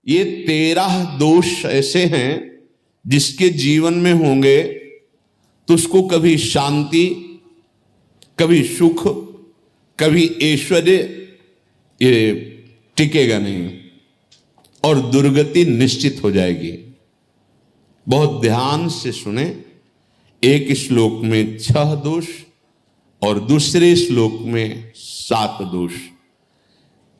ये 13 दोष ऐसे हैं जिसके जीवन में होंगे तो उसको कभी शांति, कभी सुख, कभी ऐश्वर्य ये टिकेगा नहीं और दुर्गति निश्चित हो जाएगी। बहुत ध्यान से सुने। एक श्लोक में 6 दोष और दूसरे श्लोक में 7 दोष।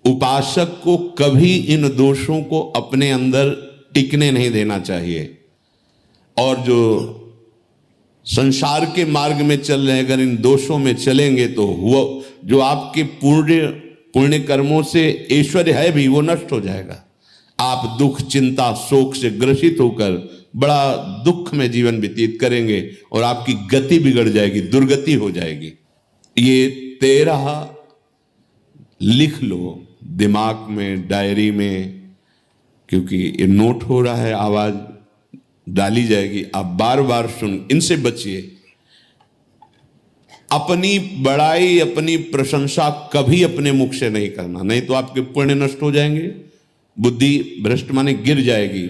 उपासक को कभी इन दोषों को अपने अंदर टिकने नहीं देना चाहिए। और जो संसार के मार्ग में चल रहे हैं, अगर इन दोषों में चलेंगे तो वो जो आपके पुण्य कर्मों से ऐश्वर्य है भी वो नष्ट हो जाएगा। आप दुख, चिंता, शोक से ग्रसित होकर बड़ा दुख में जीवन व्यतीत करेंगे और आपकी गति बिगड़ जाएगी, दुर्गति हो जाएगी। ये 13 लिख लो दिमाग में, डायरी में, क्योंकि ये नोट हो रहा है, आवाज डाली जाएगी, आप बार बार सुन, इनसे बचिए। अपनी बड़ाई, अपनी प्रशंसा कभी अपने मुख से नहीं करना, नहीं तो आपके पुण्य नष्ट हो जाएंगे, बुद्धि भ्रष्ट माने गिर जाएगी।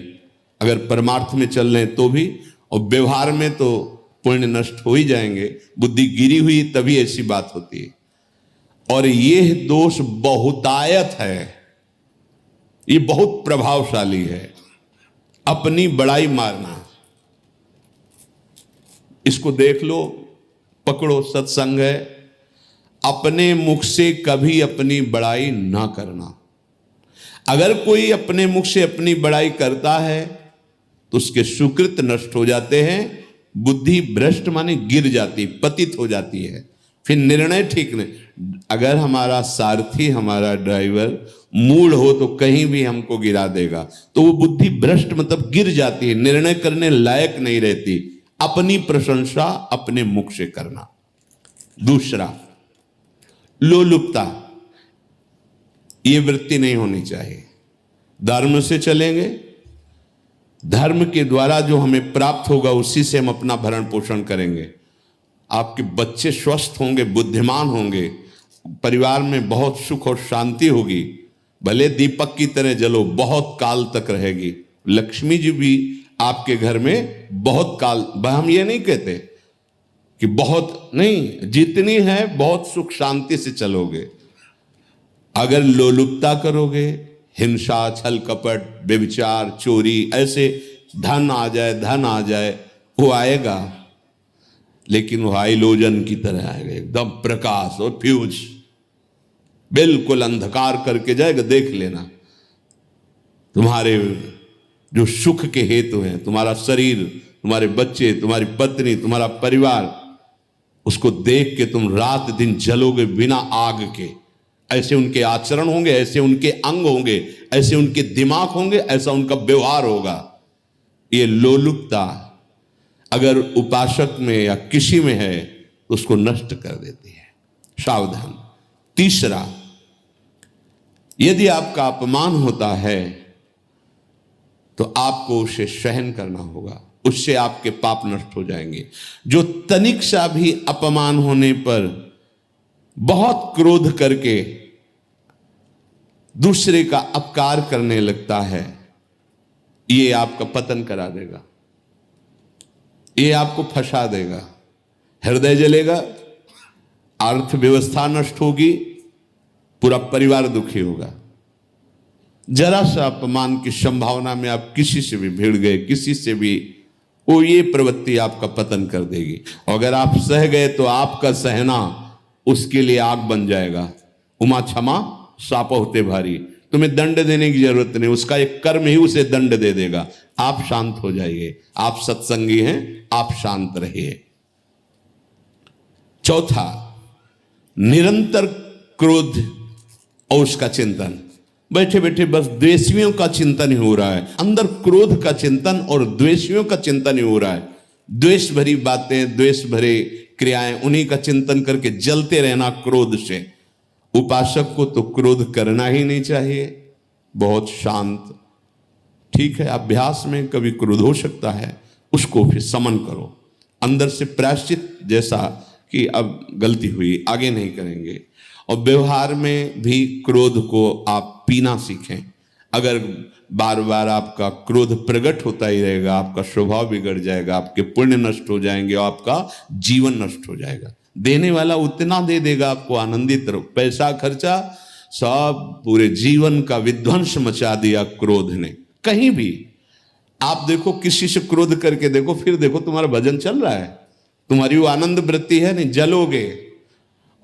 अगर परमार्थ में चल रहे तो भी, और व्यवहार में तो पुण्य नष्ट हो ही जाएंगे। बुद्धि गिरी हुई तभी ऐसी बात होती है। और यह दोष बहुतायत है, ये बहुत प्रभावशाली है। अपनी बड़ाई मारना, इसको देख लो, पकड़ो, सत्संग है। अपने मुख से कभी अपनी बड़ाई ना करना। अगर कोई अपने मुख से अपनी बड़ाई करता है तो उसके सुकृत नष्ट हो जाते हैं, बुद्धि भ्रष्ट माने गिर जाती, पतित हो जाती है, फिर निर्णय ठीक नहीं। अगर हमारा सारथी, हमारा ड्राइवर मूढ़ हो तो कहीं भी हमको गिरा देगा, तो वो बुद्धि भ्रष्ट मतलब गिर जाती है, निर्णय करने लायक नहीं रहती। अपनी प्रशंसा अपने मुख से करना। दूसरा, लोलुपता, ये वृत्ति नहीं होनी चाहिए। धर्म से चलेंगे, धर्म के द्वारा जो हमें प्राप्त होगा उसी से हम अपना भरण पोषण करेंगे। आपके बच्चे स्वस्थ होंगे, बुद्धिमान होंगे, परिवार में बहुत सुख और शांति होगी। भले दीपक की तरह जलो, बहुत काल तक रहेगी। लक्ष्मी जी भी आपके घर में बहुत काल, हम ये नहीं कहते कि बहुत नहीं, जितनी है बहुत सुख शांति से चलोगे। अगर लोलुपता करोगे, हिंसा, छल कपट, व्यभिचार, चोरी, ऐसे धन आ जाए, वो आएगा, लेकिन वो हाइलोजन की तरह आएगा, एकदम प्रकाश और फ्यूज, बिल्कुल अंधकार करके जाएगा। देख लेना, तुम्हारे जो सुख के हेतु हैं, तुम्हारा शरीर, तुम्हारे बच्चे, तुम्हारी पत्नी, तुम्हारा परिवार, उसको देख के तुम रात दिन जलोगे बिना आग के। ऐसे उनके आचरण होंगे, ऐसे उनके अंग होंगे, ऐसे उनके दिमाग होंगे, ऐसा उनका व्यवहार होगा। ये लोलुपता अगर उपासक में या किसी में है तो उसको नष्ट कर देती है। सावधान। तीसरा, यदि आपका अपमान होता है तो आपको उसे सहन करना होगा, उससे आपके पाप नष्ट हो जाएंगे। जो तनिक सा भी अपमान होने पर बहुत क्रोध करके दूसरे का अपकार करने लगता है, ये आपका पतन करा देगा, ये आपको फंसा देगा, हृदय जलेगा, अर्थव्यवस्था नष्ट होगी, पूरा परिवार दुखी होगा। जरा सा अपमान की संभावना में आप किसी से भी भिड़ गए, किसी से भी, वो ये प्रवृत्ति आपका पतन कर देगी। अगर आप सह गए तो आपका सहना उसके लिए आग बन जाएगा। उमा क्षमा साप होते भारी, तुम्हें दंड देने की जरूरत नहीं, उसका एक कर्म ही उसे दंड दे देगा। आप शांत हो जाइए, आप सत्संगी हैं, आप शांत रहिए। चौथा, निरंतर क्रोध और उसका चिंतन। बैठे बैठे बस द्वेषियों का चिंतन ही हो रहा है, अंदर क्रोध का चिंतन और द्वेषियों का चिंतन ही हो रहा है। द्वेष भरी बातें, द्वेष भरे क्रियाएं, उन्हीं का चिंतन करके जलते रहना क्रोध से। उपासक को तो क्रोध करना ही नहीं चाहिए, बहुत शांत। ठीक है, अभ्यास में कभी क्रोध हो सकता है, उसको फिर समन करो, अंदर से प्रायश्चित, जैसा कि अब गलती हुई, आगे नहीं करेंगे। और व्यवहार में भी क्रोध को आप पीना सीखें। अगर बार बार आपका क्रोध प्रकट होता ही रहेगा, आपका स्वभाव बिगड़ जाएगा, आपके पुण्य नष्ट हो जाएंगे और आपका जीवन नष्ट हो जाएगा। देने वाला उतना दे देगा आपको आनंदित रहो, पैसा खर्चा सब पूरे जीवन का विध्वंस मचा दिया क्रोध ने। कहीं भी आप देखो, किसी से क्रोध करके देखो, फिर देखो तुम्हारा भजन चल रहा है, तुम्हारी वो आनंद वृत्ति है नहीं, जलोगे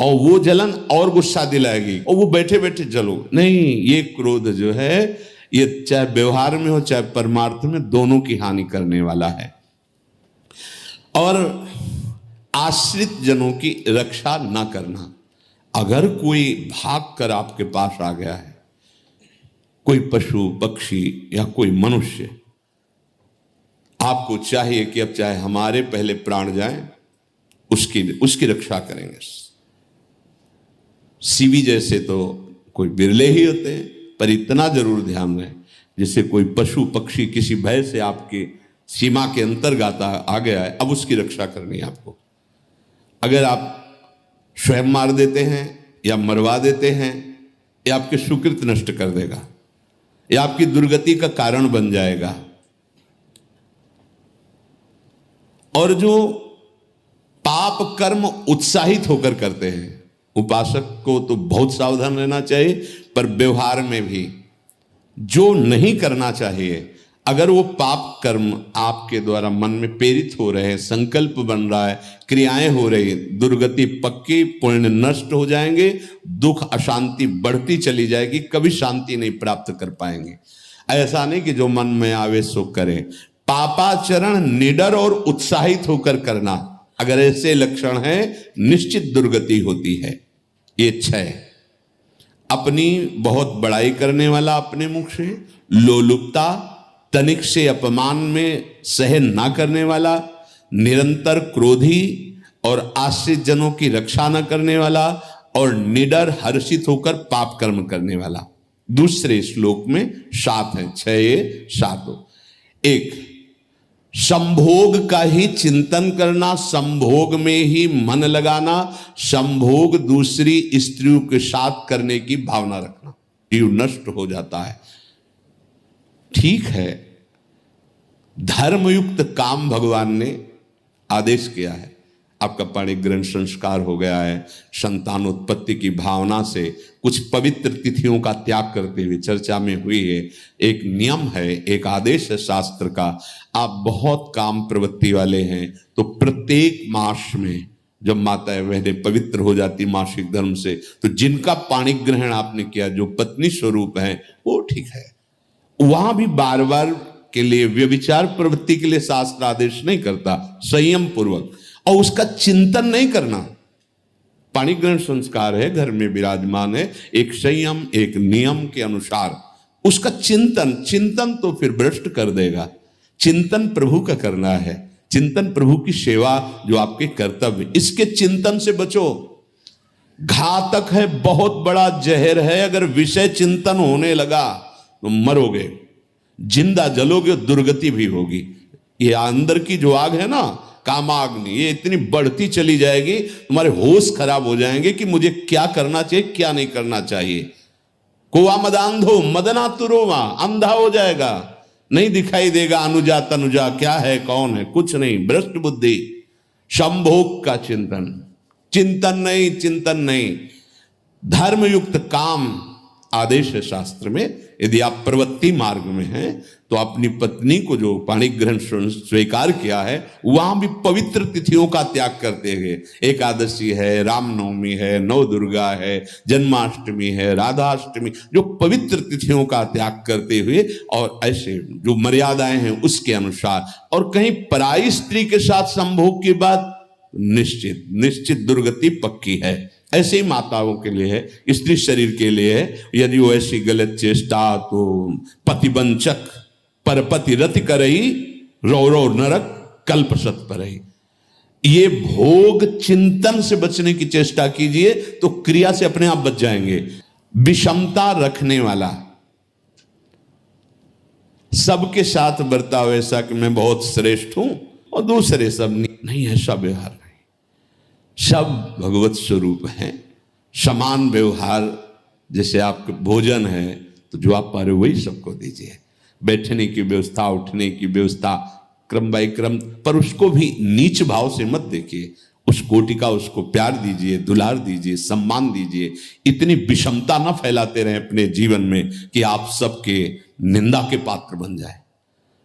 और वो जलन और गुस्सा दिलाएगी और वो बैठे बैठे जलो नहीं। ये क्रोध जो है ये चाहे व्यवहार में हो चाहे परमार्थ में, दोनों की हानि करने वाला है। और आश्रित जनों की रक्षा ना करना। अगर कोई भाग कर आपके पास आ गया है, कोई पशु पक्षी या कोई मनुष्य, आपको चाहिए कि अब चाहे हमारे पहले प्राण जाएं, उसकी रक्षा करेंगे। सीवी जैसे तो कोई बिरले ही होते हैं, पर इतना जरूर ध्यान रहे, जैसे कोई पशु पक्षी किसी भय से आपके सीमा के अंतर्गत आ गया है, अब उसकी रक्षा करनी है आपको। अगर आप स्वयं मार देते हैं या मरवा देते हैं, या आपके सुकृत नष्ट कर देगा, या आपकी दुर्गति का कारण बन जाएगा। और जो पाप कर्म उत्साहित होकर करते हैं, उपासक को तो बहुत सावधान रहना चाहिए, पर व्यवहार में भी जो नहीं करना चाहिए, अगर वो पाप कर्म आपके द्वारा मन में प्रेरित हो रहे हैं, संकल्प बन रहा है, क्रियाएं हो रही, दुर्गति पक्की, पुण्य नष्ट हो जाएंगे, दुख अशांति बढ़ती चली जाएगी, कभी शांति नहीं प्राप्त कर पाएंगे। ऐसा नहीं कि जो मन में आवे सो करे। पापाचरण निडर और उत्साहित होकर करना, अगर ऐसे लक्षण है, निश्चित दुर्गति होती है। ये 6, अपनी बहुत बड़ाई करने वाला अपने मुख से, लोलुपता, तनिक से अपमान में सहन ना करने वाला, निरंतर क्रोधी और आश्रित जनों की रक्षा न करने वाला, और निडर हर्षित होकर पाप कर्म करने वाला। दूसरे श्लोक में 7 है, 6 ये 7 हो। 1, संभोग का ही चिंतन करना, संभोग में ही मन लगाना, संभोग दूसरी स्त्रियों के साथ करने की भावना रखना, जीव नष्ट हो जाता है। ठीक है, धर्मयुक्त काम भगवान ने आदेश किया है, आपका पाणिक ग्रहण संस्कार हो गया है, संतानोत्पत्ति की भावना से कुछ पवित्र तिथियों का त्याग करते हुए चर्चा में हुई है। एक नियम है, एक आदेश है शास्त्र का। आप बहुत काम प्रवृत्ति वाले हैं तो प्रत्येक मास में जब माता बहनें पवित्र हो जाती मासिक धर्म से, तो जिनका पाणिक ग्रहण आपने किया, जो पत्नी स्वरूप है, वो ठीक है। वहां भी बार बार के लिए व्यभिचार प्रवृत्ति के लिए शास्त्र आदेश नहीं करता, संयम पूर्वक, और उसका चिंतन नहीं करना। पाणिक ग्रहण संस्कार है, घर में विराजमान है, एक संयम एक नियम के अनुसार उसका चिंतन तो फिर भ्रष्ट कर देगा। चिंतन प्रभु का करना है, चिंतन प्रभु की सेवा जो आपके कर्तव्य, इसके चिंतन से बचो। घातक है, बहुत बड़ा जहर है, अगर विषय चिंतन होने लगा तो मरोगे, जिंदा जलोगे, दुर्गति भी होगी। ये अंदर की जो आग है ना, कामाग्नि, ये इतनी बढ़ती चली जाएगी, तुम्हारे होश खराब हो जाएंगे कि मुझे क्या करना चाहिए क्या नहीं करना चाहिए। कोवा मदांधो मदना तुरोमा, अंधा हो जाएगा, नहीं दिखाई देगा अनुजा तनुजा क्या है कौन है, कुछ नहीं, भ्रष्ट बुद्धि। संभोग का चिंतन नहीं। धर्मयुक्त काम आदेश है शास्त्र में। यदि आप प्रवृत्ति मार्ग में हैं तो अपनी पत्नी को जो पाणिक ग्रहण स्वीकार किया है, वहां भी पवित्र तिथियों का त्याग करते हुए, एकादशी है, रामनवमी है, नव दुर्गा है, जन्माष्टमी है, राधाष्टमी, जो पवित्र तिथियों का त्याग करते हुए और ऐसे जो मर्यादाएं हैं उसके अनुसार, और कहीं पराई स्त्री के साथ संभोग की बात, निश्चित दुर्गति पक्की है। ऐसे ही माताओं के लिए है, स्त्री शरीर के लिए है। यदि वो ऐसी गलत चेष्टा तो पतिवंचक परपति रति करही, रौ नरक कल्प सत परही। ये भोग चिंतन से बचने की चेष्टा कीजिए तो क्रिया से अपने आप बच जाएंगे। विषमता रखने वाला, सबके साथ बर्ताव ऐसा कि मैं बहुत श्रेष्ठ हूं और दूसरे सब नहीं, ऐसा व्यवहार नहीं। सब भगवत स्वरूप हैं, समान व्यवहार। जैसे आपके भोजन है तो जो आप पा रहे हो वही सबको दीजिए। बैठने की व्यवस्था, उठने की व्यवस्था, क्रम बाय क्रम, पर उसको भी नीच भाव से मत देखिए। उस कोटि का उसको प्यार दीजिए, दुलार दीजिए, सम्मान दीजिए। इतनी विषमता न फैलाते रहें अपने जीवन में कि आप सबके निंदा के पात्र बन जाए।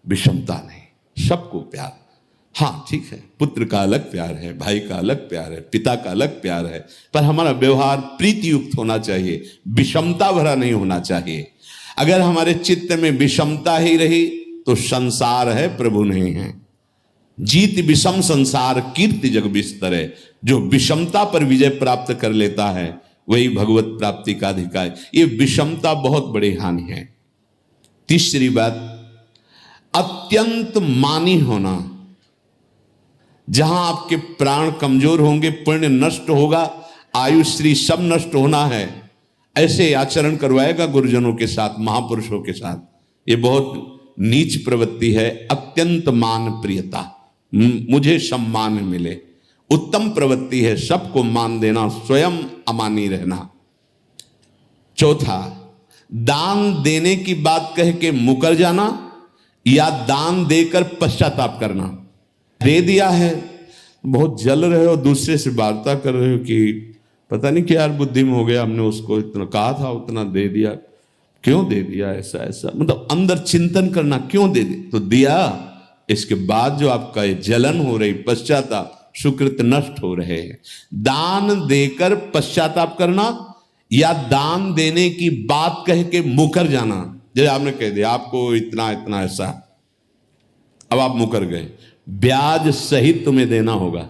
विषमता नहीं, सबको प्यार। हाँ ठीक है, पुत्र का अलग प्यार है, भाई का अलग प्यार है, पिता का अलग प्यार है, पर हमारा व्यवहार प्रीति युक्त होना चाहिए, विषमता भरा नहीं होना चाहिए। अगर हमारे चित्त में विषमता ही रही तो संसार है, प्रभु नहीं है। जीत विषम संसार कीर्ति जग बिस्तरे। जो विषमता पर विजय प्राप्त कर लेता है वही भगवत प्राप्ति का अधिकारी। ये विषमता बहुत बड़ी हानि है। तीसरी बात, अत्यंत मानी होना। जहां आपके प्राण कमजोर होंगे, पुण्य नष्ट होगा, आयुश्री सब नष्ट होना है, ऐसे आचरण करवाएगा गुरुजनों के साथ, महापुरुषों के साथ। ये बहुत नीच प्रवृत्ति है। अत्यंत मान प्रियता, मुझे सम्मान मिले, उत्तम प्रवृत्ति है। सबको मान देना, स्वयं अमानी रहना। चौथा, दान देने की बात कह के मुकर जाना या दान देकर पश्चाताप करना। दे दिया है, बहुत जल रहे हो, दूसरे से वार्ता कर रहे हो कि पता नहीं क्या यार बुद्धि में हो गया, हमने उसको इतना कहा था, उतना दे दिया, क्यों दे दिया, ऐसा ऐसा, मतलब अंदर चिंतन करना, क्यों दे दिया तो दिया। इसके बाद जो आपका ये जलन हो रही, पश्चाताप, सुकृत नष्ट हो रहे हैं। दान देकर पश्चाताप करना या दान देने की बात कह के मुकर जाना। जैसे आपने कह दिया आपको इतना इतना ऐसा, अब आप मुकर गए, ब्याज सहित तुम्हें देना होगा,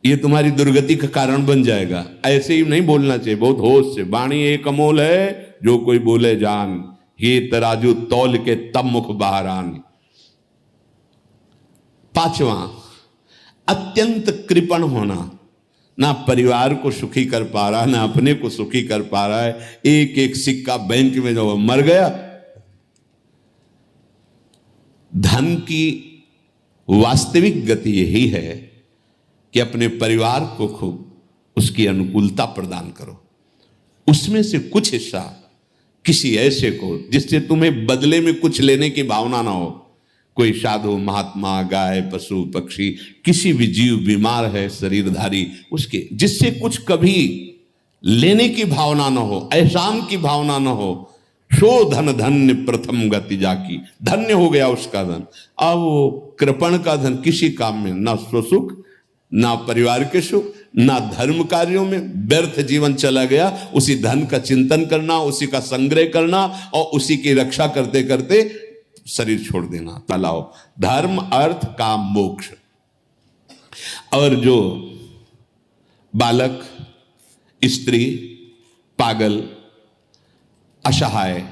ये तुम्हारी दुर्गति का कारण बन जाएगा। ऐसे ही नहीं बोलना चाहिए, बहुत होश से। वाणी एक अमोल है, जो कोई बोले जान, ये तराजू तौल के तब मुख बाहर आन। पांचवा, अत्यंत कृपण होना। ना परिवार को सुखी कर पा रहा, ना अपने को सुखी कर पा रहा है। एक एक सिक्का बैंक में जो मर गया। धन की वास्तविक गति यही है कि अपने परिवार को खूब उसकी अनुकूलता प्रदान करो। उसमें से कुछ हिस्सा किसी ऐसे को जिससे तुम्हें बदले में कुछ लेने की भावना ना हो। कोई साधु महात्मा, गाय, पशु, पक्षी, किसी भी जीव बीमार है, शरीरधारी, उसके जिससे कुछ कभी लेने की भावना ना हो, एहसान की भावना ना हो। सो धन धन्य प्रथम गति जाकी, धन्य हो गया उसका धन। अब वो कृपण का धन किसी काम में, ना स्वसुख, ना परिवार के सुख, ना धर्म कार्यों में, व्यर्थ जीवन चला गया। उसी धन का चिंतन करना, उसी का संग्रह करना और उसी की रक्षा करते करते शरीर छोड़ देना। तलाओ धर्म, अर्थ, काम, मोक्ष। और जो बालक, स्त्री, पागल, असहाय,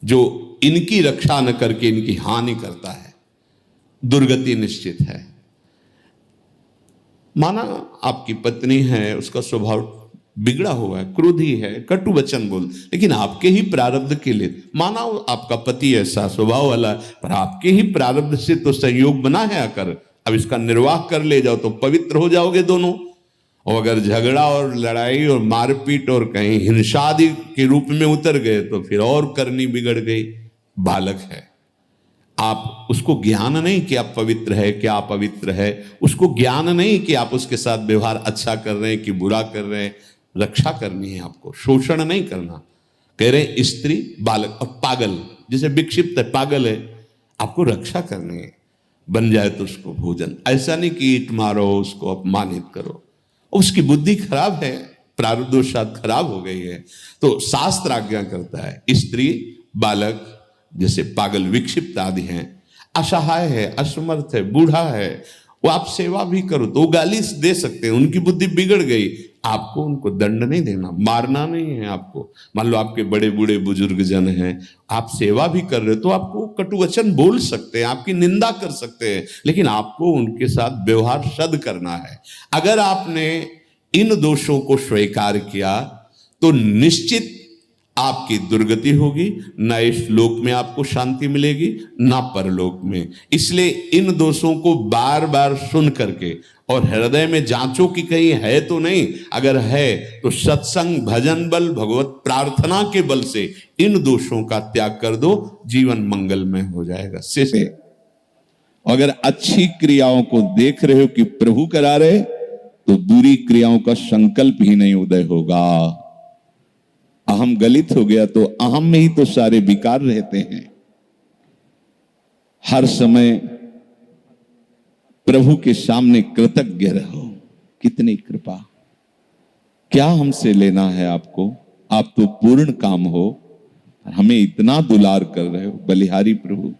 जो इनकी रक्षा न करके इनकी हानि करता है, दुर्गति निश्चित है। माना आपकी पत्नी है, उसका स्वभाव बिगड़ा हुआ है, क्रोधी है, कटु वचन बोल, लेकिन आपके ही प्रारब्ध के लिए। माना आपका पति ऐसा स्वभाव वाला, पर आपके ही प्रारब्ध से तो संयोग बना है आकर, अब इसका निर्वाह कर ले जाओ तो पवित्र हो जाओगे दोनों। और अगर झगड़ा और लड़ाई और मारपीट और कहीं हिंसा आदि के रूप में उतर गए तो फिर और करनी बिगड़ गई। बालक है, आप उसको ज्ञान नहीं कि आप पवित्र है, क्या आप पवित्र है, उसको ज्ञान नहीं कि आप उसके साथ व्यवहार अच्छा कर रहे हैं कि बुरा कर रहे हैं। रक्षा करनी है आपको, शोषण नहीं करना। कह रहे स्त्री, बालक और पागल, जैसे विक्षिप्त है, पागल है, आपको रक्षा करनी है। बन जाए तो उसको भोजन, ऐसा नहीं कि ईंट मारो, उसको अपमानित करो। उसकी बुद्धि खराब है, प्रारब्धवशात खराब हो गई है, तो शास्त्र आज्ञा करता है स्त्री, बालक, जैसे पागल, विक्षिप्त आदि हैं, असहाय है, असमर्थ है, बूढ़ा है, वो आप सेवा भी करो तो वो गाली दे सकते हैं, उनकी बुद्धि बिगड़ गई। आपको उनको दंड नहीं देना, मारना नहीं है आपको। मान लो आपके बड़े बूढ़े बुजुर्ग जन हैं, आप सेवा भी कर रहे हो तो आपको कटुवचन बोल सकते हैं, आपकी निंदा कर सकते हैं, लेकिन आपको उनके साथ व्यवहार सद करना है। अगर आपने इन दोषों को स्वीकार किया तो निश्चित आपकी दुर्गति होगी, ना इस लोक में आपको शांति मिलेगी ना परलोक में। इसलिए इन दोषों को बार बार सुन करके और हृदय में जांचो कि कहीं है तो नहीं, अगर है तो सत्संग, भजन बल, भगवत प्रार्थना के बल से इन दोषों का त्याग कर दो, जीवन मंगलमय हो जाएगा। से अगर अच्छी क्रियाओं को देख रहे हो कि प्रभु करा रहे, तो बुरी क्रियाओं का संकल्प ही नहीं उदय होगा। अहम गलित हो गया तो अहम में ही तो सारे विकार रहते हैं। हर समय प्रभु के सामने कृतज्ञ रहो, कितनी कृपा, क्या हमसे लेना है आपको, आप तो पूर्ण काम हो, हमें इतना दुलार कर रहे हो। बलिहारी प्रभु,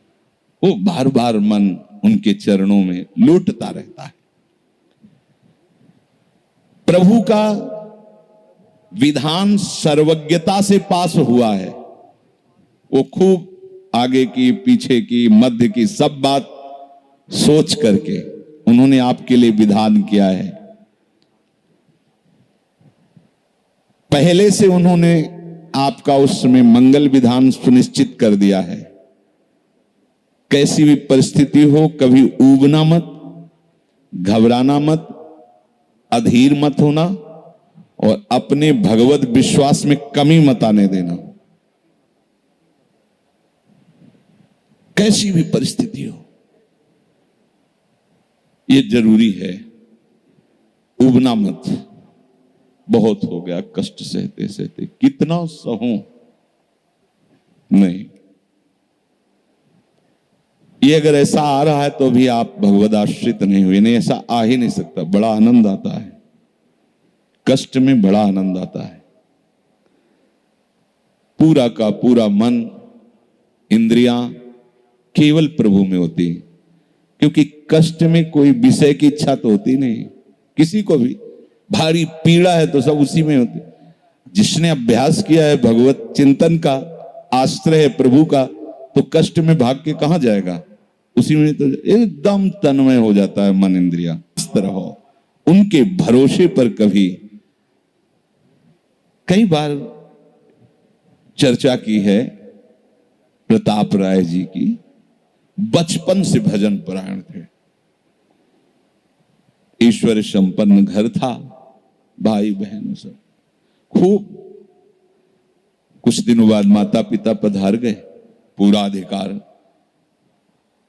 वो बार बार मन उनके चरणों में लौटता रहता है। प्रभु का विधान सर्वज्ञता से पास हुआ है। वो खूब आगे की, पीछे की, मध्य की सब बात सोच करके उन्होंने आपके लिए विधान किया है। पहले से उन्होंने आपका उस समय मंगल विधान सुनिश्चित कर दिया है। कैसी भी परिस्थिति हो, कभी ऊबना मत, घबराना मत, अधीर मत होना और अपने भगवत विश्वास में कमी मत आने देना। कैसी भी परिस्थिति हो, ये जरूरी है। उबना मत, बहुत हो गया कष्ट सहते सहते, कितना सहूं, नहीं। ये अगर ऐसा आ रहा है तो भी आप भगवद आश्रित नहीं हुए। नहीं, ऐसा आ ही नहीं सकता। बड़ा आनंद आता है, कष्ट में बड़ा आनंद आता है। पूरा का पूरा मन, इंद्रियां केवल प्रभु में होती, क्योंकि कष्ट में कोई विषय की इच्छा तो होती नहीं। किसी को भी भारी पीड़ा है तो सब उसी में होती। जिसने अभ्यास किया है भगवत चिंतन का, आश्रय है प्रभु का, तो कष्ट में भाग के कहां जाएगा, उसी में तो एकदम तन्मय हो जाता है मन, इंद्रिया। इस तरह हो, उनके भरोसे पर कभी, कई बार चर्चा की है प्रताप राय जी की। बचपन से भजन परायण थे, ईश्वर संपन्न घर था, भाई बहन सब खूब। कुछ दिनों बाद माता पिता पधार गए, पूरा अधिकार।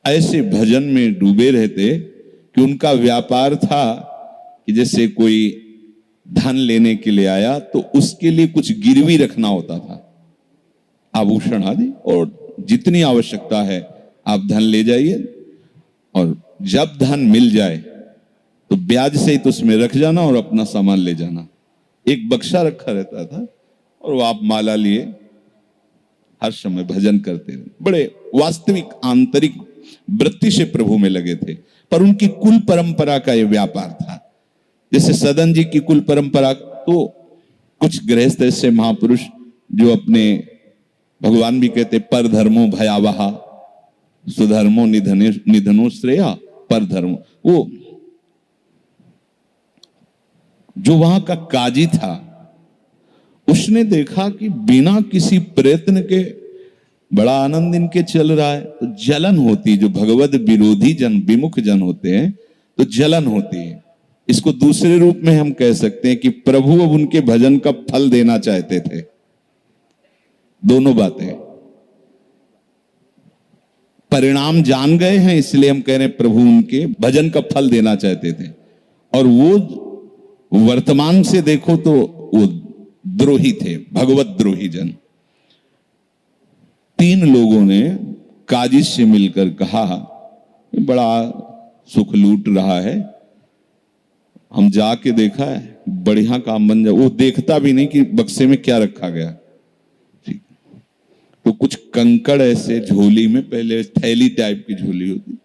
ऐसे भजन में डूबे रहते कि उनका व्यापार था कि जैसे कोई धन लेने के लिए आया तो उसके लिए कुछ गिरवी रखना होता था, आभूषण आदि, और जितनी आवश्यकता है आप धन ले जाइए, और जब धन मिल जाए तो ब्याज से ही तो उसमें रख जाना और अपना सामान ले जाना। एक बक्सा रखा रहता था और वो आप माला लिए हर समय भजन करते रहे। बड़े वास्तविक आंतरिक वृत्ति से प्रभु में लगे थे। पर उनकी कुल परंपरा का यह व्यापार था। जैसे सदन जी की कुल परंपरा, तो कुछ गृहस्थ ऐसे महापुरुष जो अपने, भगवान भी कहते पर धर्मो भयावहा सुधर्मो निधनो श्रेया पर धर्मो, वो जो वहां का काजी था उसने देखा कि बिना किसी प्रयत्न के बड़ा आनंद इनके चल रहा है, तो जलन होती। जो भगवत विरोधी जन, विमुख जन होते हैं तो जलन होती है। इसको दूसरे रूप में हम कह सकते हैं कि प्रभु अब उनके भजन का फल देना चाहते थे। दोनों बातें, परिणाम जान गए हैं इसलिए हम कह रहे हैं प्रभु उनके भजन का फल देना चाहते थे, और वो वर्तमान से देखो तो वो द्रोही थे, भगवत द्रोही जन। 3 लोगों ने काजी से मिलकर कहा बड़ा सुख लूट रहा है, हम जाके देखा है, बढ़िया काम बन जाए। वो देखता भी नहीं कि बक्से में क्या रखा गया। तो कुछ कंकड़ ऐसे झोली में, पहले थैली टाइप की झोली होती,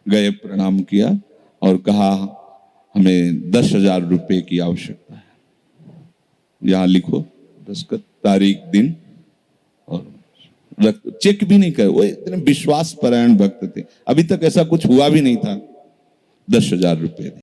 गए प्रणाम किया और कहा हमें 10,000 रुपए की आवश्यकता है, यहां लिखो दस्तखत, तारीख, दिन, और चेक भी नहीं करे। वो इतने विश्वास परायण भक्त थे, अभी तक ऐसा कुछ हुआ भी नहीं था। 10,000 रुपए दे।